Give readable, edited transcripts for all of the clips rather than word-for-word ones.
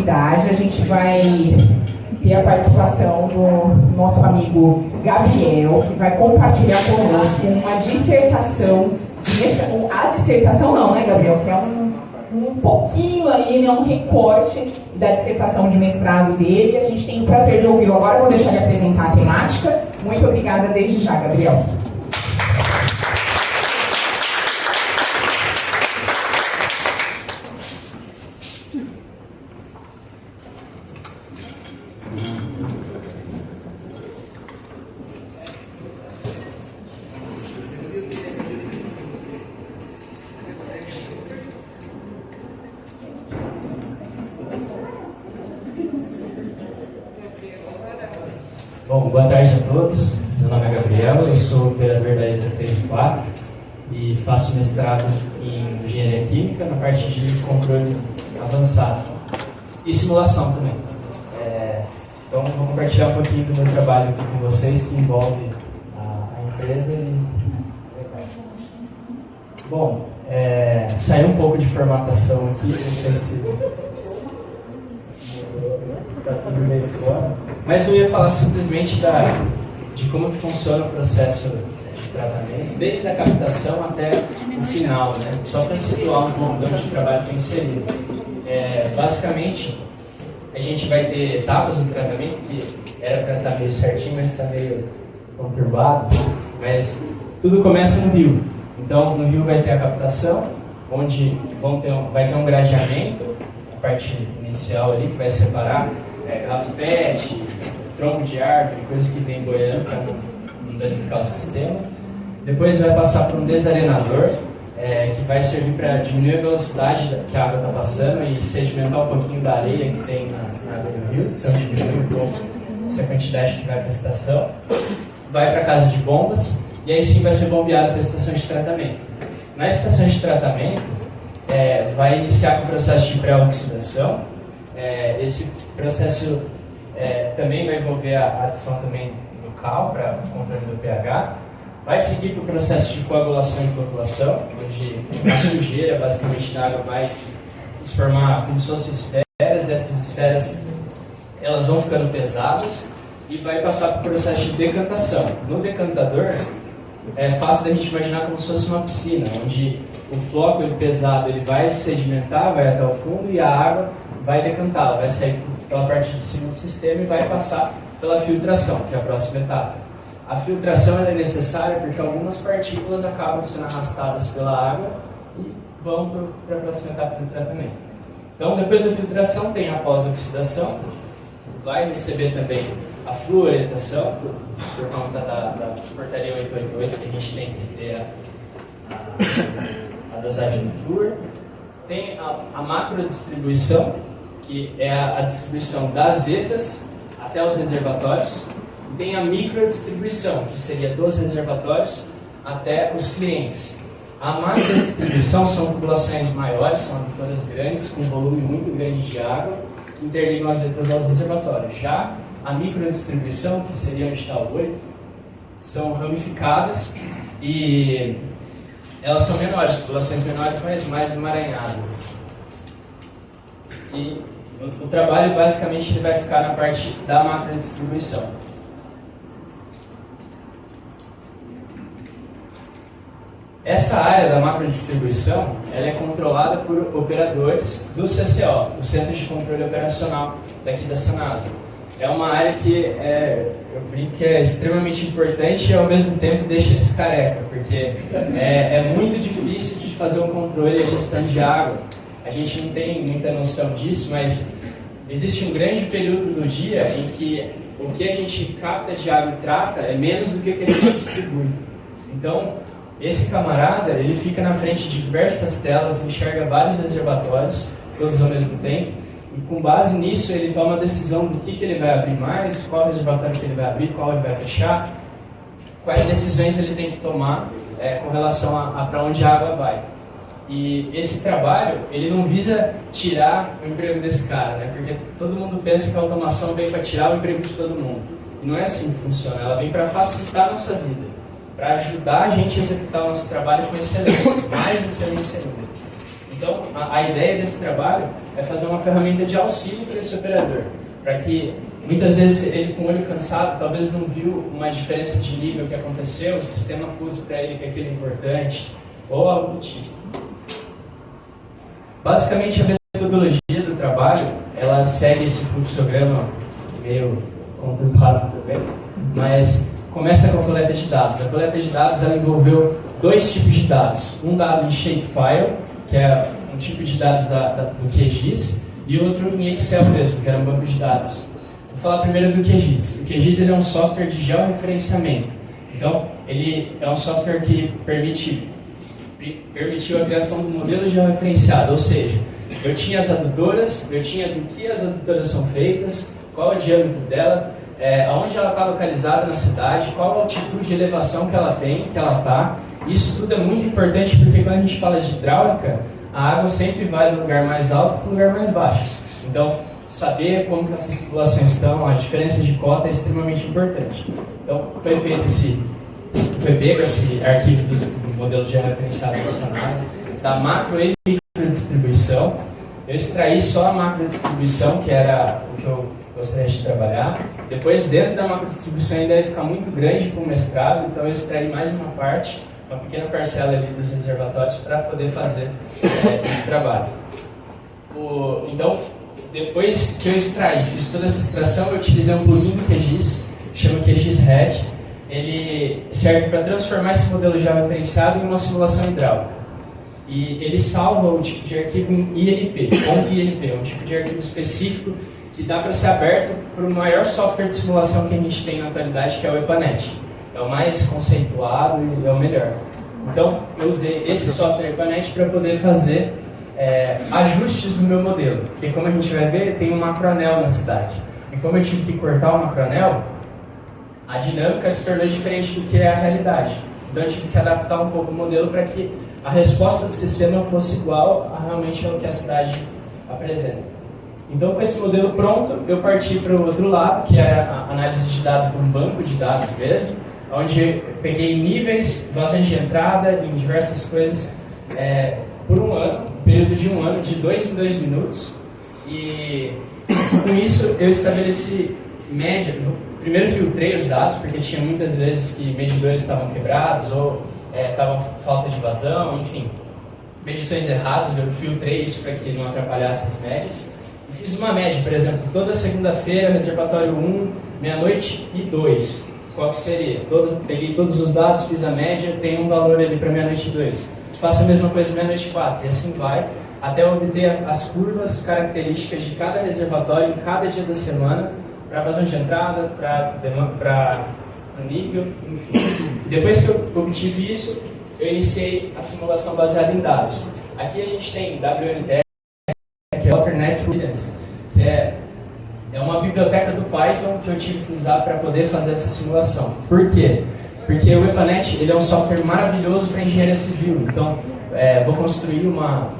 oportunidade, a gente vai ter a participação do nosso amigo Gabriel, que vai compartilhar conosco uma dissertação, a dissertação não, né, Gabriel? Que é um pouquinho aí, né, um recorte da dissertação de mestrado dele. A gente tem o prazer de ouvi-lo agora. Vou deixar ele apresentar a temática. Muito obrigada desde já, Gabriel. Bom, boa tarde a todos. Meu nome é Gabriel, eu sou operador da ETA 3 e 4 e faço mestrado em Engenharia Química na parte de controle avançado e simulação também. Então, vou compartilhar um pouquinho do meu trabalho aqui com vocês, que envolve a empresa. Bom, saiu um pouco de formatação aqui, não sei se está tudo meio fora. Mas eu ia falar simplesmente de como que funciona o processo de tratamento, desde a captação até o final, né? Só para situar um pouco de onde o trabalho está inserido. Basicamente, a gente vai ter etapas do tratamento, que era para estar meio certinho, mas está meio conturbado. Mas tudo começa no rio. Então, no rio vai ter a captação, onde vai ter um gradeamento, a parte inicial ali, que vai separar rabo PET, tronco de árvore, coisas que vem boiando para não danificar o sistema. Depois vai passar por um desarenador, que vai servir para diminuir a velocidade que a água está passando e sedimentar um pouquinho da areia que tem na água do rio, então diminui um pouco essa quantidade que vai para a estação. Vai para a casa de bombas e aí sim vai ser bombeado para a estação de tratamento. Na estação de tratamento, vai iniciar com o processo de pré-oxidação. Esse processo também vai envolver a adição também do cal para o controle do pH. Vai seguir para o processo de coagulação e floculação, onde a sujeira basicamente da água vai se formar como se fossem esferas. Essas esferas elas vão ficando pesadas e vai passar para o processo de decantação. No decantador é fácil da gente imaginar como se fosse uma piscina, onde o floco pesado ele vai sedimentar, vai até o fundo e a água vai decantar, ela vai sair pela parte de cima do sistema e vai passar pela filtração, que é a próxima etapa. A filtração é necessária porque algumas partículas acabam sendo arrastadas pela água e vão para a próxima etapa do tratamento. Então, depois da filtração, tem a pós-oxidação, vai receber também a fluoretação, por conta da portaria 888, que a gente tem que ter a dosagem do flúor. Tem a macrodistribuição, que é a distribuição das etas até os reservatórios. E tem a microdistribuição, que seria dos reservatórios até os clientes. A macrodistribuição são tubulações maiores, são adutoras grandes, com volume muito grande de água, que interligam as etas aos reservatórios. Já a microdistribuição, que seria onde está o olho, são ramificadas e elas são menores, tubulações menores, mas mais emaranhadas. Assim. E o trabalho, basicamente, ele vai ficar na parte da macrodistribuição. Essa área da macrodistribuição ela é controlada por operadores do CCO, o Centro de Controle Operacional daqui da Sanasa. É uma área que eu brinco que é extremamente importante e ao mesmo tempo deixa eles careca, porque é muito difícil de fazer um controle e gestão de água. A gente não tem muita noção disso, mas existe um grande período do dia em que o que a gente capta de água e trata é menos do que o que a gente distribui. Então, esse camarada, ele fica na frente de diversas telas, enxerga vários reservatórios, todos ao mesmo tempo, e com base nisso ele toma a decisão do que ele vai abrir mais, qual reservatório que ele vai abrir, qual ele vai fechar, quais decisões ele tem que tomar com relação a para onde a água vai. E esse trabalho, ele não visa tirar o emprego desse cara, né? Porque todo mundo pensa que a automação vem para tirar o emprego de todo mundo. E não é assim que funciona, ela vem para facilitar a nossa vida, para ajudar a gente a executar o nosso trabalho com excelência, mais excelência ainda. Então, a ideia desse trabalho é fazer uma ferramenta de auxílio para esse operador, para que muitas vezes ele com o olho cansado, talvez não viu uma diferença de nível que aconteceu, o sistema pôs para ele que aquilo é importante, ou algo do tipo. Basicamente, a metodologia do trabalho, ela segue esse fluxograma meio conturbado também, mas começa com a coleta de dados. A coleta de dados ela envolveu dois tipos de dados. Um dado em shapefile, que é um tipo de dados do QGIS, e outro em Excel mesmo, que era um banco de dados. Vou falar primeiro do QGIS. O QGIS ele é um software de georreferenciamento. Então, ele é um software que permitiu a criação do modelo georreferenciado, ou seja, eu tinha as adutoras, eu tinha do que as adutoras são feitas, qual é o diâmetro dela, onde ela está localizada na cidade, qual a altitude de elevação que ela tem, que ela está. Isso tudo é muito importante porque quando a gente fala de hidráulica, a água sempre vai do lugar mais alto para o lugar mais baixo. Então, saber como que essas tubulações estão, a diferença de cota é extremamente importante. Então, foi pego esse arquivo do modelo de referenciado dessa análise, da macro e microdistribuição. Eu extraí só a macrodistribuição, que era o que eu gostaria de trabalhar. Depois, dentro da macrodistribuição, ainda ia ficar muito grande para o mestrado, então eu extraí mais uma parte, uma pequena parcela ali dos reservatórios para poder fazer esse trabalho. Então, depois que eu extraí, fiz toda essa extração, eu utilizei um plugin do QGIS, que chama QGIS Red. Ele serve para transformar esse modelo já referenciado em uma simulação hidráulica. E ele salva o tipo de arquivo em INP, um tipo de arquivo específico que dá para ser aberto para o maior software de simulação que a gente tem na atualidade, que é o EPANET. É o mais conceituado e é o melhor. Então, eu usei esse software EPANET para poder fazer ajustes no meu modelo. Porque, como a gente vai ver, tem um macroanel na cidade. E como eu tive que cortar o macroanel, a dinâmica se tornou diferente do que é a realidade. Então, eu tive que adaptar um pouco o modelo para que a resposta do sistema fosse igual a realmente ao que a cidade apresenta. Então, com esse modelo pronto, eu parti para o outro lado, que é a análise de dados de um banco de dados mesmo, onde eu peguei níveis, vazões de entrada em diversas coisas por um ano, um período de um ano, de 2 em 2 minutos. E com isso eu estabeleci média. Primeiro filtrei os dados, porque tinha muitas vezes que medidores estavam quebrados ou estavam falta de vazão, enfim, medições erradas. Eu filtrei isso para que não atrapalhasse as médias. E fiz uma média, por exemplo, toda segunda-feira, reservatório 1, meia-noite e 2. Qual que seria? Peguei todos os dados, fiz a média, tem um valor ali para meia-noite e 2. Faço a mesma coisa meia-noite e 4, e assim vai, até obter as curvas características de cada reservatório em cada dia da semana, para vazão de entrada, para nível, enfim. Depois que eu obtive isso, eu iniciei a simulação baseada em dados. Aqui a gente tem WNT, que é Alternate Evidence, que é uma biblioteca do Python que eu tive que usar para poder fazer essa simulação. Por quê? Porque o EPANET ele é um software maravilhoso para engenharia civil. Então, vou construir uma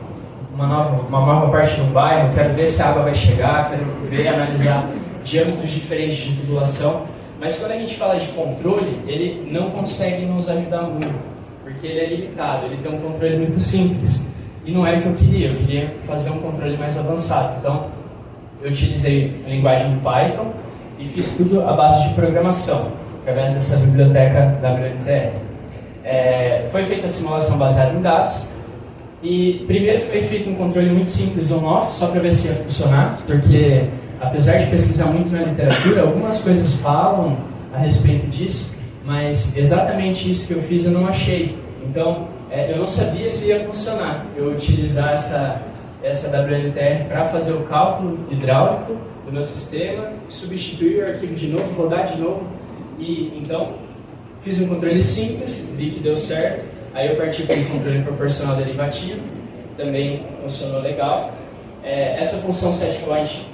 nova parte do bairro, quero ver se a água vai chegar, quero ver, analisar diâmetros diferentes de tubulação. Mas quando a gente fala de controle, ele não consegue nos ajudar muito, porque ele é limitado, ele tem um controle muito simples. E não era o que eu queria fazer um controle mais avançado. Então, eu utilizei a linguagem do Python e fiz tudo à base de programação, através dessa biblioteca WNTR. Foi feita a simulação baseada em dados, e primeiro foi feito um controle muito simples on-off, só para ver se ia funcionar, porque apesar de pesquisar muito na literatura, algumas coisas falam a respeito disso, mas exatamente isso que eu fiz eu não achei. Então, eu não sabia se ia funcionar eu utilizar essa WNTR para fazer o cálculo hidráulico do meu sistema, substituir o arquivo de novo, rodar de novo. E então fiz um controle simples, vi que deu certo. Aí eu parti para um controle proporcional derivativo, também funcionou legal. Essa função setpoint,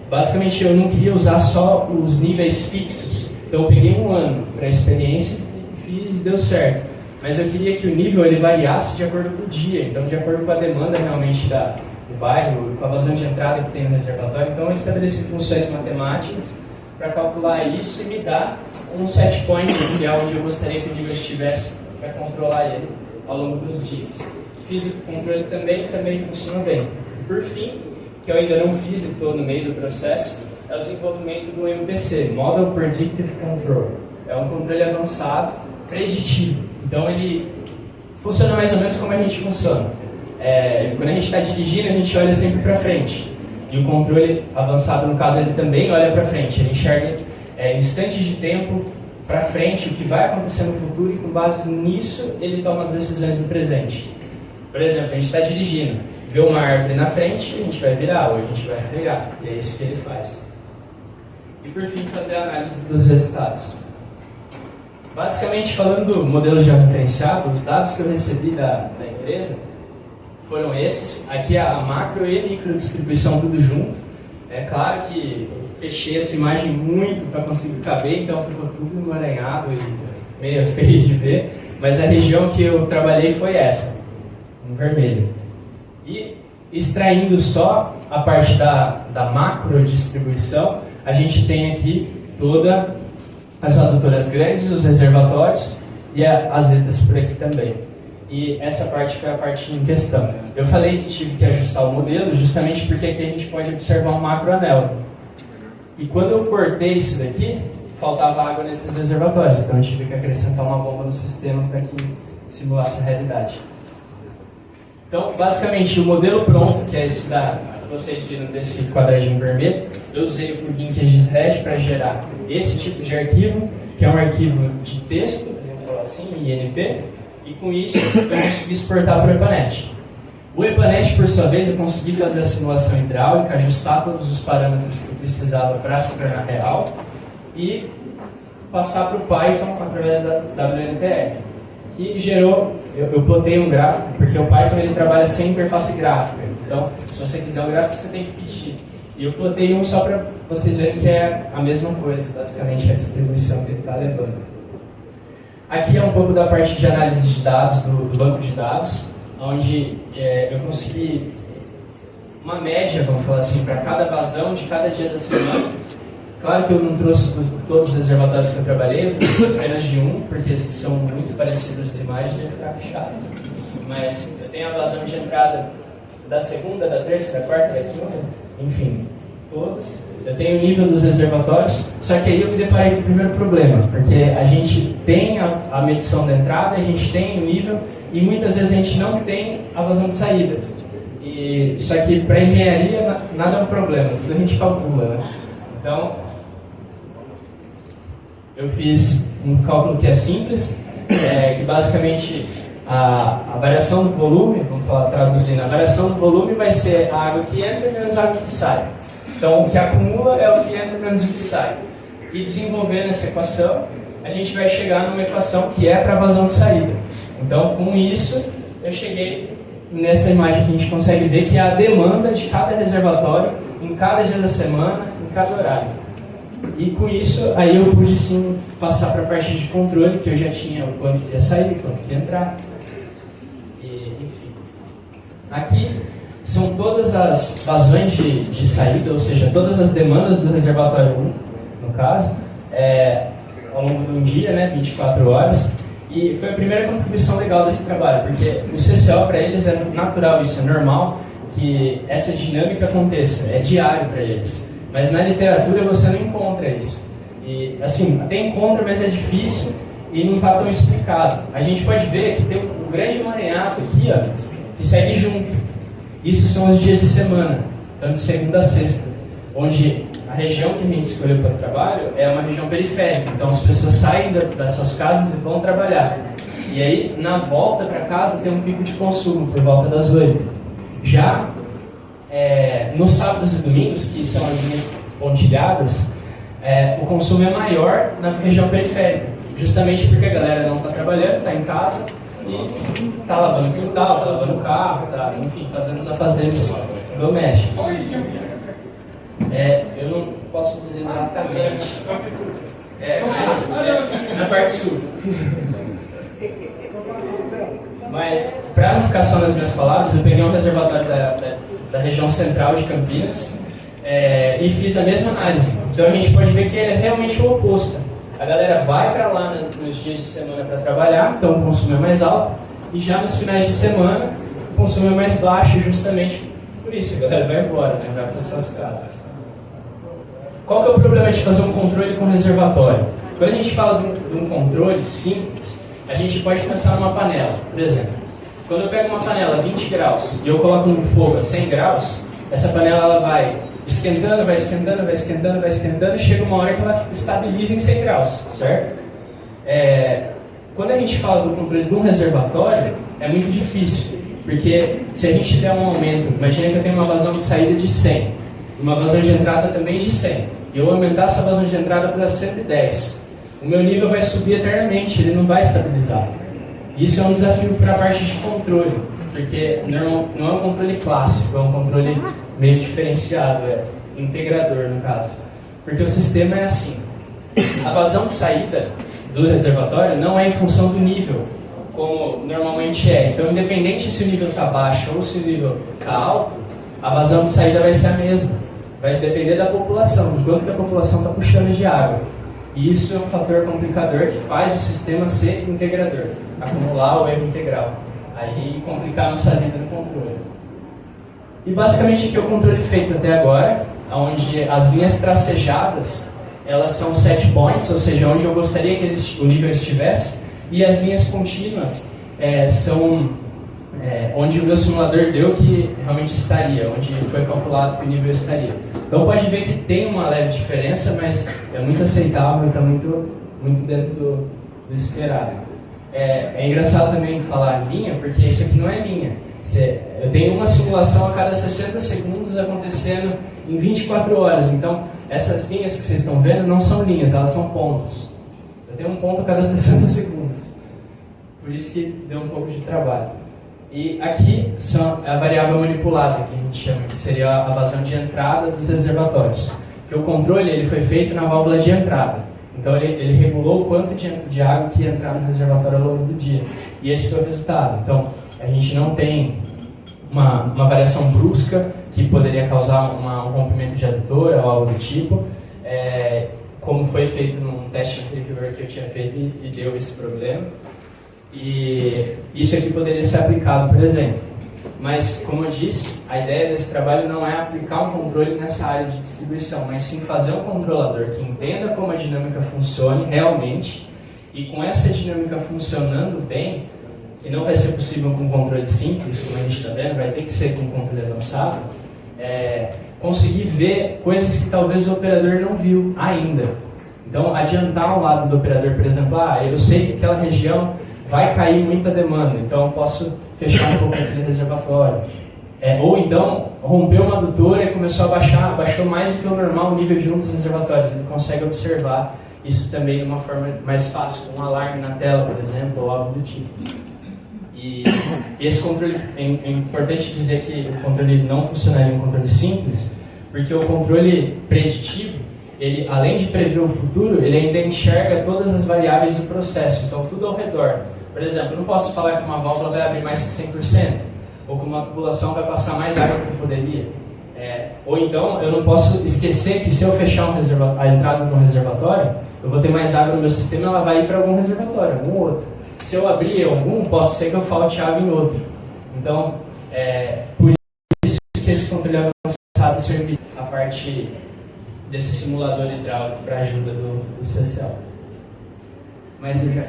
basicamente eu não queria usar só os níveis fixos. Então eu peguei um ano para a experiência e fiz e deu certo. Mas eu queria que o nível ele variasse de acordo com o dia, então de acordo com a demanda realmente do bairro, com a vazão de entrada que tem no reservatório. Então eu estabeleci funções matemáticas para calcular isso e me dar um set point, que é onde eu gostaria que o nível estivesse para controlar ele ao longo dos dias. fiz o controle também funciona bem. Por fim, que eu ainda não fiz e estou no meio do processo, é o desenvolvimento do MPC, Model Predictive Control. É um controle avançado, preditivo. Então ele funciona mais ou menos como a gente funciona. Quando a gente está dirigindo, a gente olha sempre para frente. E o controle avançado, no caso, ele também olha para frente. Ele enxerga instantes de tempo para frente, o que vai acontecer no futuro, e com base nisso, ele toma as decisões do presente. Por exemplo, a gente está dirigindo, vê uma árvore na frente, a gente vai virar ou a gente vai frear. E é isso que ele faz. E por fim, fazer a análise dos resultados. Basicamente, falando do modelo já referenciado, os dados que eu recebi da empresa foram esses. Aqui a macro e micro distribuição tudo junto. É claro que eu fechei essa imagem muito para conseguir caber, então ficou tudo emaranhado e meio feio de ver. Mas a região que eu trabalhei foi essa, no vermelho. E extraindo só a parte da macro distribuição, a gente tem aqui todas as adutoras grandes, os reservatórios e as zetas por aqui também. E essa parte foi a parte em questão. Eu falei que tive que ajustar o modelo justamente porque aqui a gente pode observar um macroanel. E quando eu cortei isso daqui, faltava água nesses reservatórios, então eu tive que acrescentar uma bomba no sistema para que simulasse a realidade. Então, basicamente, o modelo pronto, que é esse que vocês viram desse quadradinho vermelho, eu usei o plugin QGIS para gerar esse tipo de arquivo, que é um arquivo de texto, vamos falar assim, INP, e com isso eu consegui exportar para o EPANET. O EPANET, por sua vez, eu consegui fazer a simulação hidráulica, ajustar todos os parâmetros que eu precisava para se tornar real e passar para o Python através da WNTR. Que gerou, eu plotei um gráfico, porque o Python ele trabalha sem interface gráfica. Então, se você quiser o gráfico, você tem que pedir. E eu plotei um só para vocês verem que é a mesma coisa, basicamente a distribuição que ele está levando. Aqui é um pouco da parte de análise de dados, do banco de dados, onde eu consegui uma média, vamos falar assim, para cada vazão de cada dia da semana. Claro que eu não trouxe todos os reservatórios que eu trabalhei, eu trouxe apenas de um, porque são muito parecidas as imagens e ia ficar chato. Mas eu tenho a vazão de entrada da segunda, da terça, da quarta, da quinta, enfim, todos. Eu tenho o nível dos reservatórios, só que aí eu me deparei com o primeiro problema, porque a gente tem a medição da entrada, a gente tem o nível, e muitas vezes a gente não tem a vazão de saída. Só que para engenharia nada é um problema, tudo a gente calcula, né? Então, eu fiz um cálculo que é simples, que basicamente a variação do volume, vamos falar traduzindo, a variação do volume vai ser a água que entra menos a água que sai. Então, o que acumula é o que entra menos o que sai. E desenvolvendo essa equação, a gente vai chegar numa equação que é para a vazão de saída. Então, com isso, eu cheguei nessa imagem que a gente consegue ver que é a demanda de cada reservatório em cada dia da semana, em cada horário. E com isso, aí eu pude sim passar para a parte de controle, que eu já tinha o quanto que ia sair, o quanto que ia entrar. Enfim. Aqui são todas as vazões de saída, ou seja, todas as demandas do reservatório 1, no caso, ao longo de um dia, né, 24 horas. E foi a primeira contribuição legal desse trabalho, porque o CCO para eles é natural, isso é normal, que essa dinâmica aconteça, é diário para eles. Mas na literatura você não encontra isso. E, assim, até encontra, mas é difícil e não está tão explicado. A gente pode ver que tem um grande emaranhado aqui, ó, que segue junto. Isso são os dias de semana, então de segunda a sexta, onde a região que a gente escolheu para o trabalho é uma região periférica. Então as pessoas saem das suas casas e vão trabalhar. E aí, na volta para casa, tem um pico de consumo por volta das 8. Já nos sábados e domingos, que são as linhas pontilhadas, o consumo é maior na região periférica, justamente porque a galera não está trabalhando, está em casa e está lavando o quintal, está lavando o carro, está, enfim, fazendo os afazeres domésticos. Eu não posso dizer exatamente, mas na parte sul. Mas, para não ficar só nas minhas palavras, eu peguei um reservatório da região central de Campinas e fiz a mesma análise. Então a gente pode ver que é realmente o oposto. A galera vai para lá nos dias de semana para trabalhar, então o consumo é mais alto, e já nos finais de semana o consumo é mais baixo justamente por isso. A galera vai embora, né? Vai para suas casas. Qual que é o problema de fazer um controle com reservatório? Quando a gente fala de um controle simples, a gente pode pensar numa panela. Por exemplo, quando eu pego uma panela a 20 graus e eu coloco no fogo a 100 graus, essa panela ela vai esquentando, vai esquentando, vai esquentando, vai esquentando, e chega uma hora que ela estabiliza em 100 graus, certo? Quando a gente fala do controle de um reservatório, é muito difícil, porque se a gente der um aumento, imagina que eu tenho uma vazão de saída de 100, uma vazão de entrada também de 100, e eu aumentar essa vazão de entrada para 110, o meu nível vai subir eternamente, ele não vai estabilizar. Isso é um desafio para a parte de controle, porque não é um controle clássico, é um controle meio diferenciado, é integrador no caso. Porque o sistema é assim, a vazão de saída do reservatório não é em função do nível, como normalmente é. Então, independente se o nível está baixo ou se o nível está alto, a vazão de saída vai ser a mesma. Vai depender da população, do quanto que a população está puxando de água. E isso é um fator complicador que faz o sistema ser integrador, acumular o erro integral, aí complicar a nossa vida no controle. E basicamente aqui é o controle feito até agora, onde as linhas tracejadas, elas são set points, ou seja, onde eu gostaria que o nível estivesse, e as linhas contínuas são onde o meu simulador deu que realmente estaria, onde foi calculado que o nível estaria. Então pode ver que tem uma leve diferença, mas é muito aceitável, está muito dentro do esperado. É engraçado também falar linha, porque isso aqui não é linha. Eu tenho uma simulação a cada 60 segundos acontecendo em 24 horas. Então, essas linhas que vocês estão vendo não são linhas, elas são pontos. Eu tenho um ponto a cada 60 segundos. Por isso que deu um pouco de trabalho. E aqui é a variável manipulada, que a gente chama, que seria a vazão de entrada dos reservatórios. Porque o controle ele foi feito na válvula de entrada. Então, ele regulou o quanto de água que ia entrar no reservatório ao longo do dia. E esse foi o resultado. Então, a gente não tem uma variação brusca que poderia causar um rompimento de adutor ou algo do tipo, como foi feito num teste anterior que eu tinha feito e deu esse problema. E isso aqui poderia ser aplicado, por exemplo. Mas, como eu disse, a ideia desse trabalho não é aplicar um controle nessa área de distribuição, mas sim fazer um controlador que entenda como a dinâmica funcione realmente, e com essa dinâmica funcionando bem, que não vai ser possível com um controle simples, como a gente está vendo, vai ter que ser com um controle avançado, conseguir ver coisas que talvez o operador não viu ainda. Então, adiantar o lado do operador, por exemplo, eu sei que aquela região vai cair muita demanda, então eu posso fechar um pouco aquele reservatório. Ou então, rompeu uma adutora e começou a baixar, baixou mais do que o normal o nível de um dos reservatórios. Ele consegue observar isso também de uma forma mais fácil, com um alarme na tela, por exemplo, ou algo do tipo. E esse controle, é importante dizer que o controle não funcionaria um controle simples, porque o controle preditivo, ele, além de prever o futuro, ele ainda enxerga todas as variáveis do processo, então tudo ao redor. Por exemplo, eu não posso falar que uma válvula vai abrir mais que 100%, ou que uma tubulação vai passar mais água do que poderia. Ou então, eu não posso esquecer que se eu fechar a entrada de um reservatório, eu vou ter mais água no meu sistema, ela vai ir para algum reservatório, algum outro. Se eu abrir algum, pode ser que eu falte água em outro. Então, por isso que esse controle avançado serve a parte desse simulador hidráulico para ajuda do CCL. Mas eu já...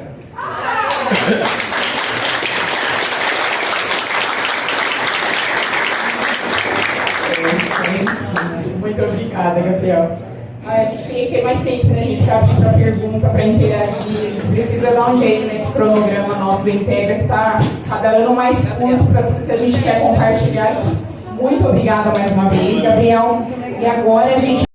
Muito obrigada, Gabriel. A gente tem que ter mais tempo para a gente abrir para pergunta, para interagir. A gente precisa dar um jeito nesse cronograma nosso do Integra, que está cada ano mais curto para tudo que a gente quer compartilhar aqui. Muito obrigada mais uma vez, Gabriel. E agora a gente